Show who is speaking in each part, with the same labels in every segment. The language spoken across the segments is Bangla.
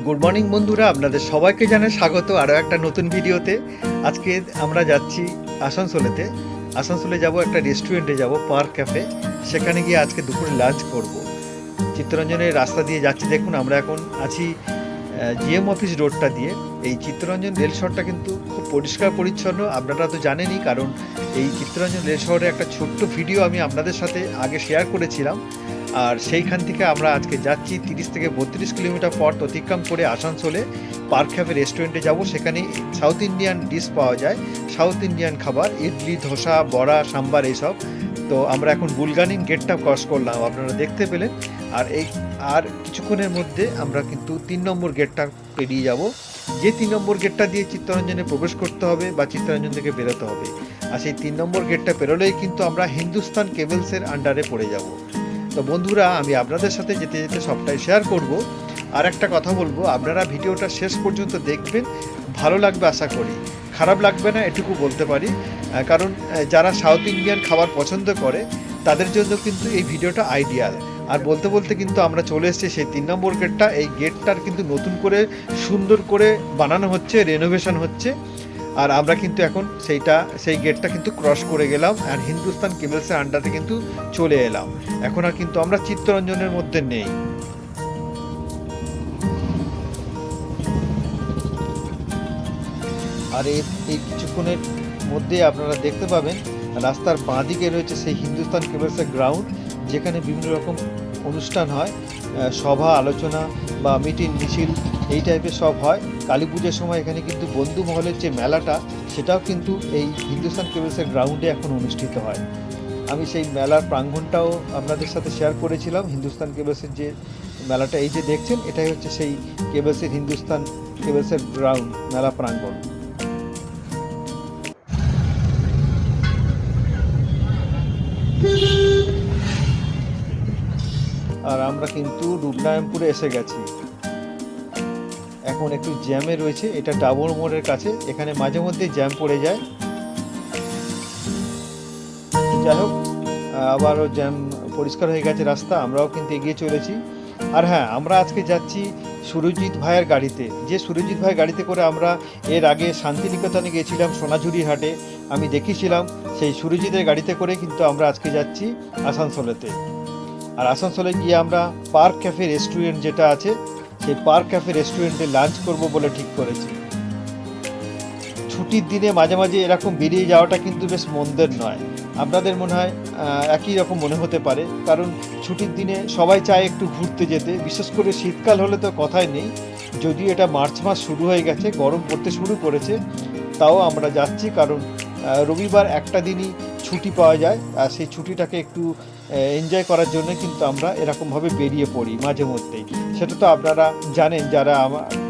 Speaker 1: গুড মর্নিং বন্ধুরা, আপনাদের সবাইকে জানাই স্বাগত আরও একটা নতুন ভিডিওতে। আজকে আমরা যাচ্ছি আসানসোলেতে। আসানসোলে যাব, একটা রেস্টুরেন্টে যাব, পার্ক ক্যাফে। সেখানে গিয়ে আজকে দুপুরে লাঞ্চ করব। চিত্তরঞ্জনের রাস্তা দিয়ে যাচ্ছি। দেখুন, আমরা এখন আছি জিএম অফিস রোডটা দিয়ে। এই চিত্তরঞ্জন রেল শহরটা কিন্তু খুব পরিষ্কার পরিচ্ছন্ন, আপনারা তো জানেনই, কারণ এই চিত্তরঞ্জন রেল শহরে একটা ছোট্ট ভিডিও আমি আপনাদের সাথে আগে শেয়ার করেছিলাম। আর সেইখান থেকে আমরা আজকে যাচ্ছি 30 থেকে 32 কিলোমিটার পথ অতিক্রম করে আসানসোলে পার্ক ক্যাফে রেস্টুরেন্টে যাব। সেখানে সাউথ ইন্ডিয়ান ডিশ পাওয়া যায়, সাউথ ইন্ডিয়ান খাবার, ইডলি, ধোসা, বড়া, সাম্বার, এইসব। তো আমরা এখন বুলগানিন গেটটা ক্রস করলাম, আপনারা দেখতে পেলেন। আর কিছুক্ষণের মধ্যে আমরা কিন্তু 3 নম্বর গেটটা পেরিয়ে যাব। যে 3 নম্বর গেটটা দিয়ে চিত্তরঞ্জনে প্রবেশ করতে হবে বা চিত্তরঞ্জন থেকে বেরোতে হবে। আর সেই 3 নম্বর গেটটা পেরোলেই কিন্তু আমরা হিন্দুস্তান কেবলসের আন্ডারে পড়ে যাব। তো বন্ধুরা, আমি আপনাদের সাথে যেতে যেতে সবটাই শেয়ার করব। আর একটা কথা বলবো, আপনারা ভিডিওটা শেষ পর্যন্ত দেখবেন, ভালো লাগবে আশা করি, খারাপ লাগবে না এটুকু বলতে পারি। কারণ যারা সাউথ ইন্ডিয়ান খাবার পছন্দ করে তাদের জন্য কিন্তু এই ভিডিওটা আইডিয়াল। আর বলতে বলতে কিন্তু আমরা চলে এসেছি সেই 3 নম্বর গেটটা। এই গেটটার কিন্তু নতুন করে সুন্দর করে বানানো হচ্ছে, রেনোভেশন হচ্ছে। আর আমরা কিন্তু এখন সেই গেটটা কিন্তু ক্রস করে গেলাম, আর হিন্দুস্তান কেবলসের আন্ডারে কিন্তু চলে এলাম। এখন আর কিন্তু আমরা চিত্তরঞ্জনের মধ্যে নেই। আর এই কিছুক্ষণের মধ্যে আপনারা দেখতে পাবেন রাস্তার বাঁ দিকে রয়েছে সেই হিন্দুস্তান কেবলসের গ্রাউন্ড, যেখানে বিভিন্ন রকম অনুষ্ঠান হয়, সভা আলোচনা বা মিটিং মিছিল এই টাইপের সব হয়। কালী পুজোর সময় এখানে কিন্তু বন্ধু মহলের যে মেলাটা, সেটাও কিন্তু এই হিন্দুস্তান কেবলসের গ্রাউন্ডে এখন অনুষ্ঠিত হয়। আমি সেই মেলার প্রাঙ্গণটাও আপনাদের সাথে শেয়ার করেছিলাম। হিন্দুস্তান কেবলসের যে মেলাটা এই যে দেখছেন, এটাই হচ্ছে সেই হিন্দুস্তান কেবলসের গ্রাউন্ড, মেলা প্রাঙ্গণ। আর আমরা কিন্তু রূপনারায়ণপুরে এসে গেছি। এখন একটু জ্যামে রয়েছে, এটা ডাবর মোড়ের কাছে, এখানে মাঝে মধ্যে জ্যাম পড়ে যায়। যাই হোক, আবারও জ্যাম পরিষ্কার হয়ে গেছে রাস্তা, আমরাও কিন্তু এগিয়ে চলেছি। আর হ্যাঁ, আমরা আজকে যাচ্ছি সুরজিৎ ভাইয়ের গাড়িতে। যে সুরজিৎ ভাইয়ের গাড়িতে করে আমরা এর আগে শান্তিনিকেতনে গিয়েছিলাম, সোনাঝুরি হাটে আমি দেখিয়েছিলাম, সেই সুরজিতের গাড়িতে করে কিন্তু আমরা আজকে যাচ্ছি আসানসোলেতে। আর আসানসোলে গিয়ে আমরা পার্ক ক্যাফে রেস্টুরেন্ট যেটা আছে, সেই পার্ক ক্যাফে রেস্টুরেন্টে লাঞ্চ করব বলে ঠিক করেছি। ছুটির দিনে মাঝে মাঝে এরকম বেরিয়ে যাওয়াটা কিন্তু বেশ মন্দের নয়। আপনাদের মনে হয় একই রকম মনে হতে পারে, কারণ ছুটির দিনে সবাই চায় একটু ঘুরতে যেতে। বিশেষ করে শীতকাল হলে তো কথাই নেই, যদিও এটা মার্চ মাস শুরু হয়ে গেছে, গরম পড়তে শুরু করেছে, তাও আমরা যাচ্ছি। কারণ রবিবার একটা দিনই ছুটি পাওয়া যায়, আর সেই ছুটিটাকে একটু এনজয় করার জন্য কিন্তু আমরা এরকমভাবে বেরিয়ে পড়ি মাঝে মধ্যেই। সেটা তো আপনারা জানেন,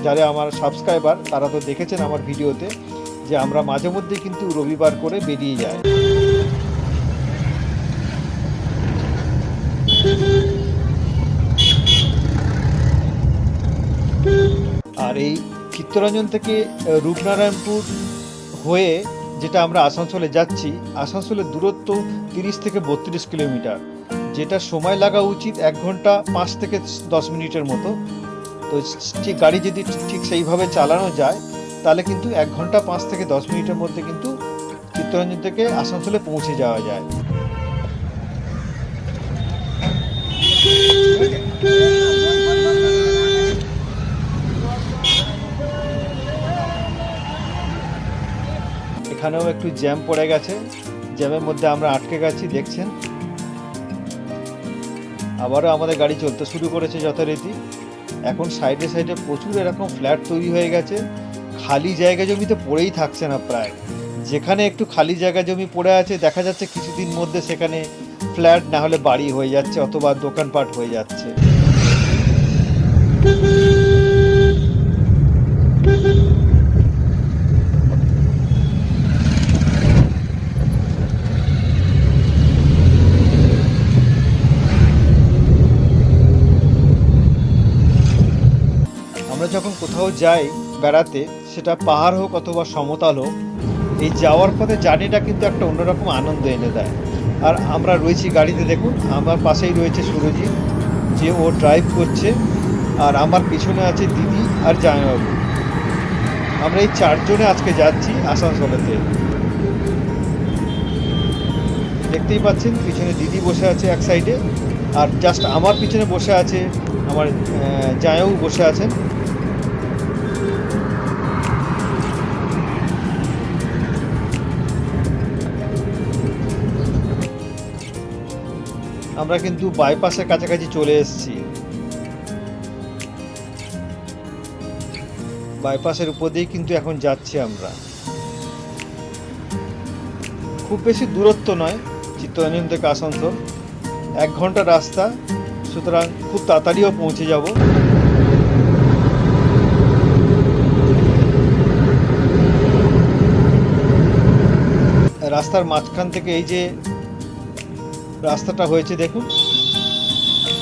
Speaker 1: যারা আমার সাবস্ক্রাইবার তারা তো দেখেছেন আমার ভিডিওতে, যে আমরা মাঝে মধ্যেই কিন্তু রবিবার করে বেরিয়ে যাই। আর এই চিত্তরঞ্জন থেকে রূপনারায়ণপুর হয়ে যেটা আমরা আসানসোলে যাচ্ছি, আসানসোলের দূরত্ব 30 থেকে 32 কিলোমিটার, যেটা সময় লাগা উচিত 1 ঘন্টা 5 থেকে 10 মিনিটের মতো। তো ঠিক গাড়ি যদি ঠিক সেইভাবে চালানো যায়, তাহলে কিন্তু 1 ঘন্টা 5 থেকে 10 মিনিটের মধ্যে কিন্তু চিত্তরঞ্জন থেকে আসানসোলে পৌঁছে যাওয়া যায়। এখানেও একটু জ্যাম পড়ে গেছে, জ্যামের মধ্যে আমরা আটকে গেছি, দেখছেন। আবারও আমাদের গাড়ি চলতে শুরু করেছে যথারীতি। এখন সাইডে সাইডে প্রচুর এরকম ফ্ল্যাট তৈরি হয়ে গেছে, খালি জায়গা জমিতে পড়েই থাকছে না প্রায়। যেখানে একটু খালি জায়গা জমি পড়ে আছে, দেখা যাচ্ছে কিছুদিন মধ্যে সেখানে ফ্ল্যাট না হলে বাড়ি হয়ে যাচ্ছে, অথবা দোকানপাট হয়ে যাচ্ছে। আমরা যখন কোথাও যাই বেড়াতে, সেটা পাহাড় হোক অথবা সমতল হোক, এই যাওয়ার পথে জার্নিটা কিন্তু একটা অন্যরকম আনন্দ এনে দেয়। আর আমরা রয়েছি গাড়িতে, দেখুন আমার পাশেই রয়েছে সুরজিৎ, যে ও ড্রাইভ করছে, আর আমার পিছনে আছে দিদি, আর জামাইবাবু। আমরা এই 4 জনে আজকে যাচ্ছি আসানসোলেতে। দেখতেই পাচ্ছেন পিছনে দিদি বসে আছে এক সাইডে, আর জাস্ট আমার পিছনে বসে আছে আমার জামাইবাবু বসে আছেন। আমরা কিন্তু বাইপাসের কাছাকাছি চলে এসেছি। বাইপাসের উপর দিয়েই কিন্তু এখন যাচ্ছি আমরা। খুব বেশি দূরত্ব নয় চিত্তরঞ্জন থেকে আসানসোল, 1 ঘন্টা রাস্তা, সুতরাং খুব তাড়াতাড়িও পৌঁছে যাব। রাস্তার মাঝখান থেকে এই যে রাস্তাটা হয়েছে দেখুন,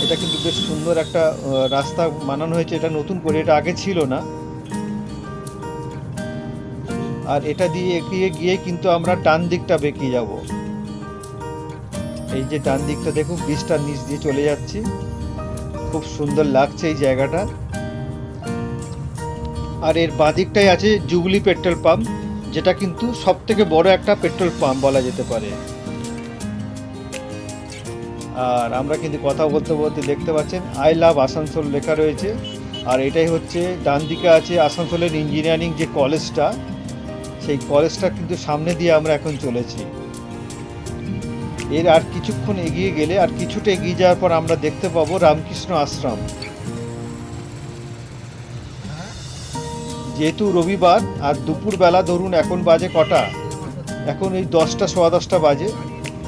Speaker 1: এটা কিন্তু বেশ সুন্দর একটা রাস্তা বানানো হয়েছে, এটা নতুন করে, এটা আগে ছিল না। আর এটা দিয়ে এগিয়ে গিয়ে কিন্তু আমরা ডান দিকটা বেঁকিয়ে যাব। এই যে ডান দিকটা দেখুন, ব্রিজটার নিচ দিয়ে চলে যাচ্ছি, খুব সুন্দর লাগছে এই জায়গাটা। আর এর বাঁদিকটাই আছে জুবলি পেট্রোল পাম্প, যেটা কিন্তু সব থেকে বড় একটা পেট্রোল পাম্প বলা যেতে পারে। আর আমরা কিন্তু কথা বলতে বলতে দেখতে পাচ্ছেন আই লাভ আসানসোল লেখা রয়েছে। আর এটাই হচ্ছে ডান দিকে আছে আসানসোলের ইঞ্জিনিয়ারিং যে কলেজটা, সেই কলেজটা কিন্তু সামনে দিয়ে আমরা এখন চলেছি। এর আর কিছুক্ষণ এগিয়ে গেলে, আর কিছুটা এগিয়ে যাওয়ার পর আমরা দেখতে পাবো রামকৃষ্ণ আশ্রম। যেহেতু রবিবার আর দুপুরবেলা ধরুন এখন বাজে কটা, এখন এই 10টা 10:15 বাজে,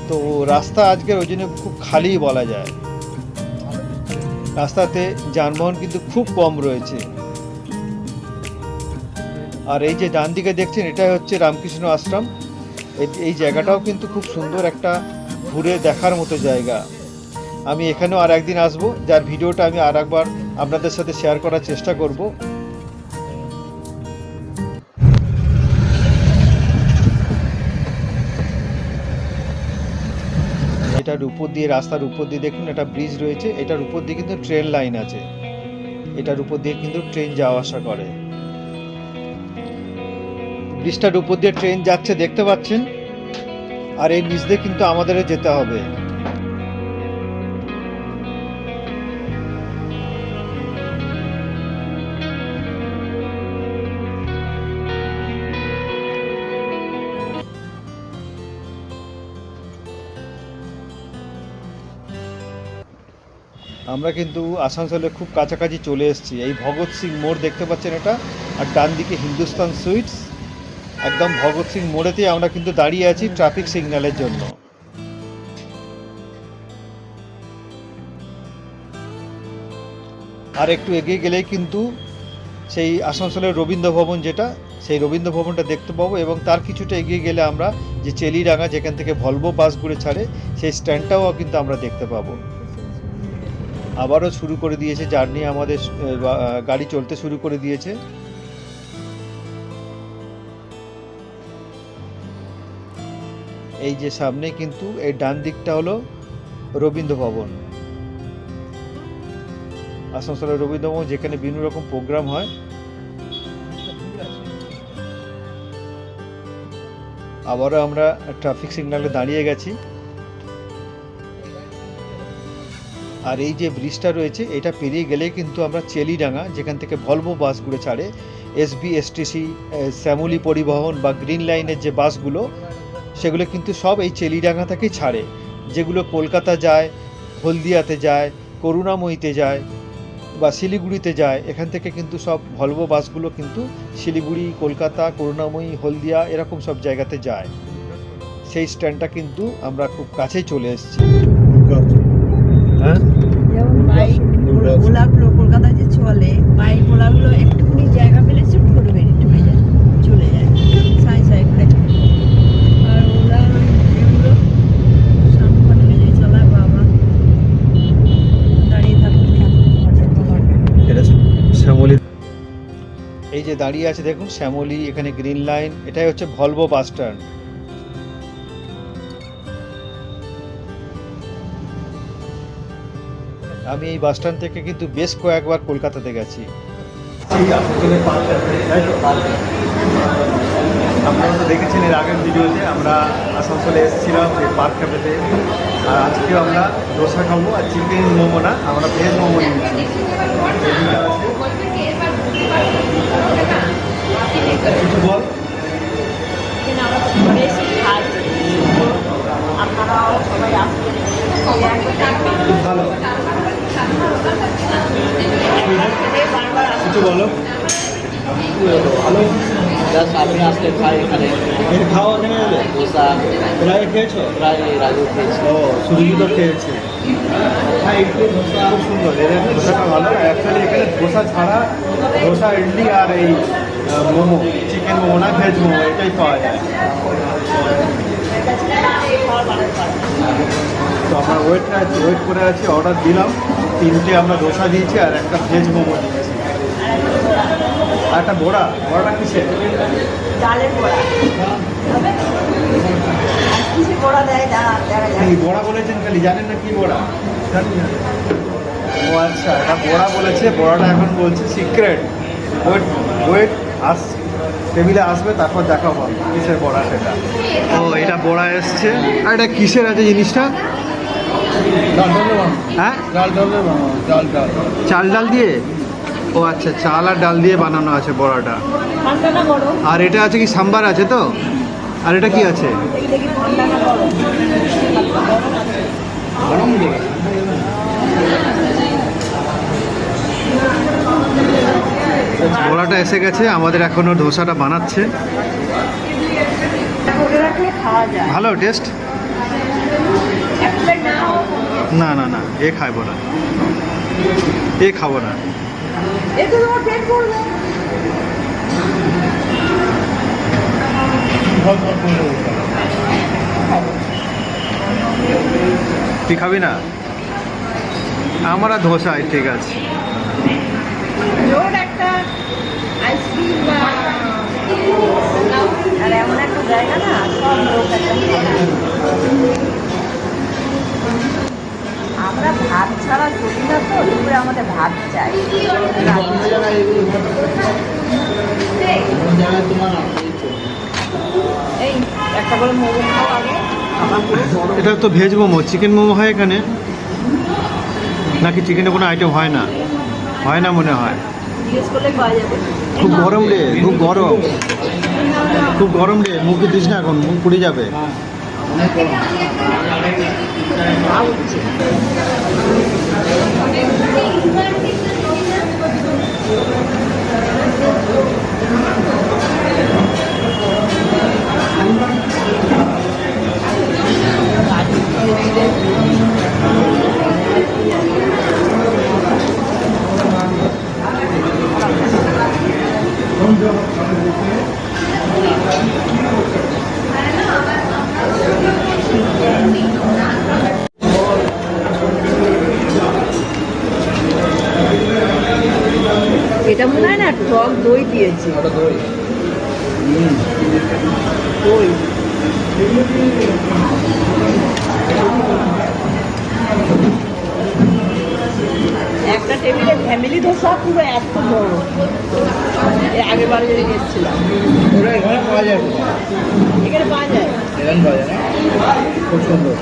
Speaker 1: তো রাস্তা আজকের ওই জন্য খুব খালি বলা যায়। রাস্তাতে যানবাহন কিন্তু খুব কম রয়েছে। আর এই যে ডান দিকে দেখছেন, এটাই হচ্ছে রামকৃষ্ণ আশ্রম। এই জায়গাটাও কিন্তু খুব সুন্দর একটা ঘুরে দেখার মতো জায়গা। আমি এখানেও আর একদিন আসবো, যার ভিডিওটা আমি আর একবার আপনাদের সাথে শেয়ার করার চেষ্টা করব। এটার উপর দিয়ে, রাস্তার উপর দিয়ে দেখুন একটা ব্রিজ রয়েছে, এটার উপর দিয়ে কিন্তু ট্রেন লাইন আছে, এটার উপর দিয়ে কিন্তু ট্রেন যাওয়া আসা করে। ব্রিজটার উপর দিয়ে ট্রেন যাচ্ছে দেখতে পাচ্ছেন, আর এই নিচ দিয়ে কিন্তু আমাদেরও যেতে হবে। আমরা কিন্তু আসানসোলে খুব কাছাকাছি চলে এসেছি। এই ভগৎ সিং মোড় দেখতে পাচ্ছেন এটা, আর ডান দিকে হিন্দুস্তান সুইটস। একদম ভগৎ সিং মোড়েতেই আমরা কিন্তু দাঁড়িয়ে আছি ট্রাফিক সিগন্যালের জন্য। আর একটু এগিয়ে গেলেই কিন্তু সেই আসানসোলের রবীন্দ্র ভবন, যেটা সেই রবীন্দ্র ভবনটা দেখতে পাবো, এবং তার কিছুটা এগিয়ে গেলে আমরা যে চেলিডাঙ্গা, যেখান থেকে ভলভো বাসগুলো ছাড়ে, সেই স্ট্যান্ডটাও কিন্তু আমরা দেখতে পাবো। আবারও শুরু করে দিয়েছে জার্নি, আমাদের গাড়ি চলতে শুরু করে দিয়েছে। এই যে সামনে কিন্তু এই ডান দিকটা হলো রবীন্দ্র ভবন, আসানসোলের রবীন্দ্র ভবন, যেখানে বিভিন্ন রকম প্রোগ্রাম হয়। আবারও আমরা ট্রাফিক সিগন্যালে দাঁড়িয়ে গেছি। আর এই যে ব্রিজটা রয়েছে, এটা পেরিয়ে গেলে কিন্তু আমরা চেলিডাঙ্গা, যেখান থেকে ভলভো বাসগুলো ছাড়ে, এসবি, এসটিসি, শ্যামলী পরিবহন বা গ্রিন লাইনের যে বাসগুলো, সেগুলো কিন্তু সব এই চেলিডাঙ্গা থেকেই ছাড়ে। যেগুলো কলকাতা যায়, হলদিয়াতে যায়, করুণাময়ীতে যায় বা শিলিগুড়িতে যায়, এখান থেকে কিন্তু সব ভলভো বাসগুলো কিন্তু শিলিগুড়ি, কলকাতা, করুণাময়ী, হলদিয়া এরকম সব জায়গাতে যায়। সেই স্ট্যান্ডটা কিন্তু আমরা খুব কাছেই চলে এসেছি। হ্যাঁ,
Speaker 2: যেমন বাইক ওলাগুলো কলকাতায় যে চলে, বাইক ওলাগুলো একটুখানি জায়গা পেলে চুট করে বেরিয়ে চলে যায় সাই সাই করে। আর ওলা এগুলো সামনে যে চালায়, বাবা দাঁড়িয়ে থাকুন
Speaker 1: এটা শ্যামলী। এই যে দাঁড়িয়ে আছে দেখুন শ্যামলী, এখানে গ্রিন লাইন, এটাই হচ্ছে ভলভো বাস স্ট্যান্ড। আমি এই বাস স্ট্যান্ড থেকে কিন্তু বেশ কয়েকবার কলকাতাতে গেছি। আসানসোলের পার্ক ক্যাফে, তাই তো? আপনারা তো দেখেছেন এর আগের ভিডিওতে আমরা আসানসোলে এসেছিলাম এই পার্ক ক্যাফেতে, আর আজকেও আমরা ধোসা খাবো আর চিকেন মোমো না, আমরা ভেজ মোমো নিয়েছি। কিছু বল।
Speaker 2: আপনারাও সবাই আসবেন,
Speaker 1: খুব ভালো, কিছু বলো। ভালো,
Speaker 3: জাস্ট আপনি আসলে খাই এখানে
Speaker 1: এর খাওয়া এখানে এলে
Speaker 3: দোসা
Speaker 1: এর আগে খেয়েছো?
Speaker 3: প্রায় রাজু খেয়েছি।
Speaker 1: ও, সুরজিৎ তো খেয়েছে। হ্যাঁ, ইডলি ধোসা খুব সুন্দর, এর ধোসাটা ভালো। অ্যাকচুয়ালি এখানে ধোসা ছাড়া ধোসা, ইডলি আর এই মোমো, চিকেন মোমো না ভেজ মোমো, এটাই পাওয়া যায়। তো আমরা ওয়েট করে আছি, অর্ডার দিলাম, 3টে আমরা ধোসা দিয়েছি আর একটা ভেজ মোমো দিয়েছি। আর একটা বড়াটা কিসের?
Speaker 2: ডালের বড়া, কিসে বড়া দেয় দেখা যায়।
Speaker 1: এই বড়া বলেছেন, খালি জানেন না কি বড়া? জানি না। ও আচ্ছা, এটা বড়া বলেছে, বড়াটা এখন বলছে সিক্রেট। ওয়েট টেবিলে আসবে, তারপর দেখা হবে কিসের বড়া সেটা। ও, এটা বড়া এসছে। আর এটা কিসের আছে জিনিসটা? হ্যাঁ, চাল ডাল দিয়ে। ও আচ্ছা, চাল আর ডাল দিয়ে বানানো আছে বড়াটা।
Speaker 2: ঠান্ডা না গরম?
Speaker 1: আর এটা আছে কি সাম্বার আছে তো? আর এটা কি আছে?
Speaker 2: দেখি ঠান্ডা না গরম?
Speaker 3: গরম দেবে
Speaker 1: বড়াটা এসে গেছে, আমাদের এখনো ধোসাটা বানাচ্ছে।
Speaker 2: করে রাখলে খাওয়া যায়।
Speaker 1: ভালো টেস্ট?
Speaker 2: এক প্লেট নাও।
Speaker 1: না, এ খাবো না, এ খাবো না।
Speaker 2: এ তো তোমার পেট ভরবে।
Speaker 1: তুই খাবি না? আমরা ধোসাই, ঠিক আছে।
Speaker 2: রোড একটা আইসক্রিম বা আর এমন একটা জায়গা না, সব লোক একটা আমরা ভাত ছাড়া চলি না, তো দুপুরে আমাদের ভাত চাই। এই একটা করে মোমো খাও আগে, আমার পুরো বড়।
Speaker 1: এটা তো ভেজ মোমো, চিকেন মোমো হয় এখানে নাকি? চিকেনের কোনো আইটেম হয় না? হয় না মনে হয়।
Speaker 2: জিজ্ঞেস করলে পাওয়া যাবে।
Speaker 1: খুব গরম রে, খুব গরম, খুব গরম রে, মুখে দিস না, এখন মুখ পুড়ে যাবে।
Speaker 2: ভাব হচ্ছে। এটা মনে হয় না টক দই দিয়েছে। দই একটা টেবিলে ফ্যামিলি ধোসা পুরো এত বড়। এর আগের বারে যদি গেছিলাম,
Speaker 3: ওরা এখানে পাওয়া যায়
Speaker 2: এখানে পাওয়া যায়।
Speaker 3: এখানে পাওয়া যায় না, খুব সুন্দর।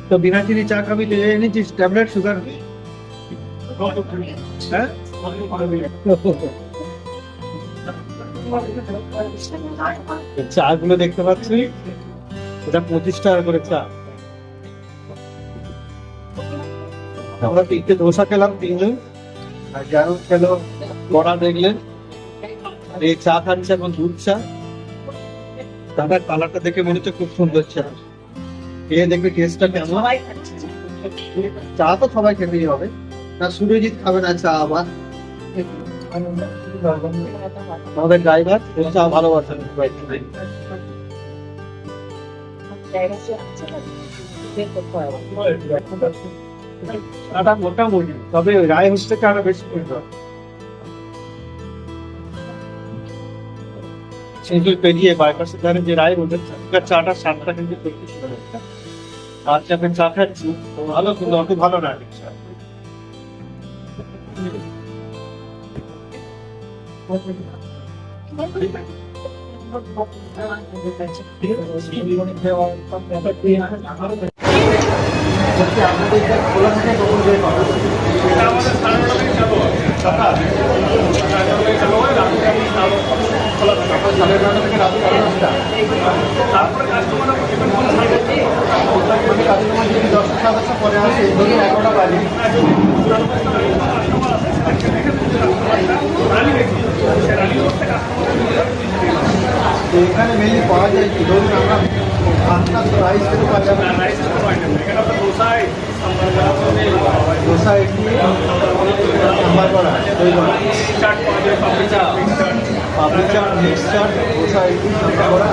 Speaker 1: তো বিনা চিনি চা খাবি তো এনেছিস ট্যাবলেট সুগার? হ্যাঁ, চা গুলো দেখতে পাচ্ছি, এটা 25 টাকা করে চা। আমরা 3টে ধোসা খেলাম 3জন, আর জানুন খেলো বড়া, দেখলেন। আর এই চা খাচ্ছে এখন দুধ চা। চাটার কালারটা দেখে মনে হচ্ছে খুব সুন্দর চা। খেয়ে দেখবে টেস্টটা কেমন।
Speaker 2: সবাই খাচ্ছে।
Speaker 1: চা তো সবাই খেতেই হবে, না সুরজিৎ খাবে না চা আবার? আমাদের ড্রাইভার চা ভালোবাসেন। চাটা মোটামুটি, তবে রায় হচ্ছে চাটা বেশি সুন্দর। সিঙ্গল পেরিয়ে বাইপাসের ধারে যে রায় রোডের চাটার স্বাদটা কিন্তু সত্যি সুন্দর। আর যখন চা খাচ্ছি ভালো, কিন্তু অত ভালো না ঠিক চা। এখানে মেনলি পাওয়া যায় কি, ধরুন আমরা ভাতটা রাইস খেতে পারলাম, দোসা, ইডলি, সাম্বার বড়া, দই বড়া, পাপড়ি চাট, মিক্স চাট, দোসা, ইডলি, সাম্বার বড়া।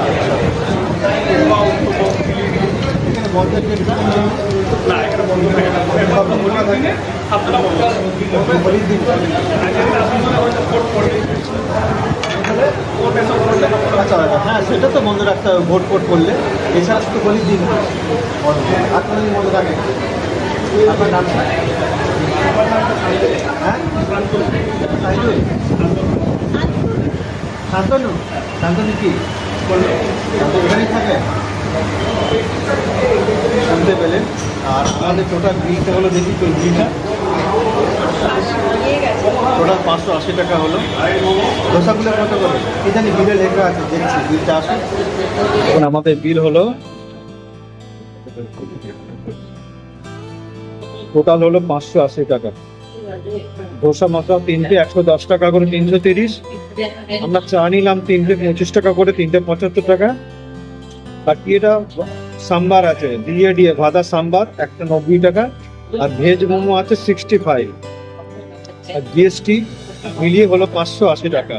Speaker 1: এখানে বন্ধের ডেটটা সব খোলা থাকে হোলির দিন। আচ্ছা, হ্যাঁ সেটা তো বন্ধ রাখতে হবে ভোট করলে, এছাড়া শুধু হোলির দিন আর কোনো দিন বন্ধ থাকে। আপনার নামটা? হ্যাঁ শান্তনু, শান্তনু কি এখানেই থাকে? শুনতে পেলেন। আর আমাদের টোটাল বিলটা হলো, দেখি তো বিলটা টোটাল 580 টাকা হলো। দোসাগুলো কত করে কি জানি বিলে লেখা আছে, দেখছি বিলটা আসুন। এখন আমাদের বিল হলো টোটাল হলো 580 টাকা। ধোসা মশলা তিনটে 110 টাকা করে, 330। আমরা চা নিলাম তিনটে 25 টাকা করে, 375 টাকা। আর কি এটা সাম্বার আছে, দিয়ে ভাদা সাম্বার একটা 90 টাকা। আর ভেজ মোমো আছে 65। আর জিএসটি মিলিয়ে হলো 580 টাকা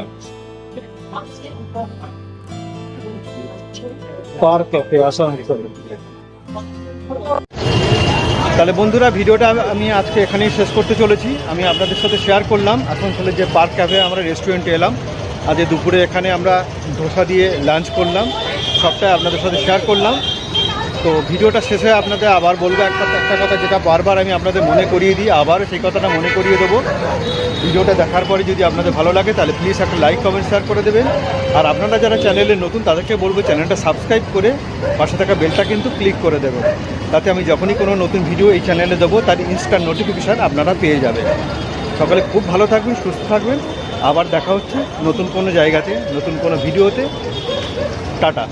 Speaker 1: পার ক্যাফে আসানসোল। তাহলে বন্ধুরা, ভিডিওটা আমি আজকে এখানেই শেষ করতে চলেছি। আমি আপনাদের সাথে শেয়ার করলাম আসানসোলের যে পার্ক ক্যাফে আমরা রেস্টুরেন্টে এলাম। আজ দুপুরে এখানে আমরা ধোসা দিয়ে লাঞ্চ করলাম, সবটাই আপনাদের সাথে শেয়ার করলাম। তো ভিডিওটা শেষে আপনাদের আবার বলবো একটা কথা, যেটা বারবার আমি আপনাদের মনে করিয়ে দিই, আবারও সেই কথাটা মনে করিয়ে দেবো। ভিডিওটা দেখার পরে যদি আপনাদের ভালো লাগে তাহলে প্লিজ একটা লাইক, কমেন্ট, শেয়ার করে দেবেন। আর আপনারা যারা চ্যানেলে নতুন তাদেরকে বলবো চ্যানেলটা সাবস্ক্রাইব করে পাশে থাকা বেলটা কিন্তু ক্লিক করে দেবেন, তাতে আমি যখনই কোনো নতুন ভিডিও এই চ্যানেলে দেবো তার ইনস্ট্যান্ট নোটিফিকেশান আপনারা পেয়ে যাবেন। সকালে খুব ভালো থাকবেন, সুস্থ থাকবেন। আবার দেখা হচ্ছে নতুন কোনো জায়গাতে, নতুন কোনো ভিডিওতে। টাটা।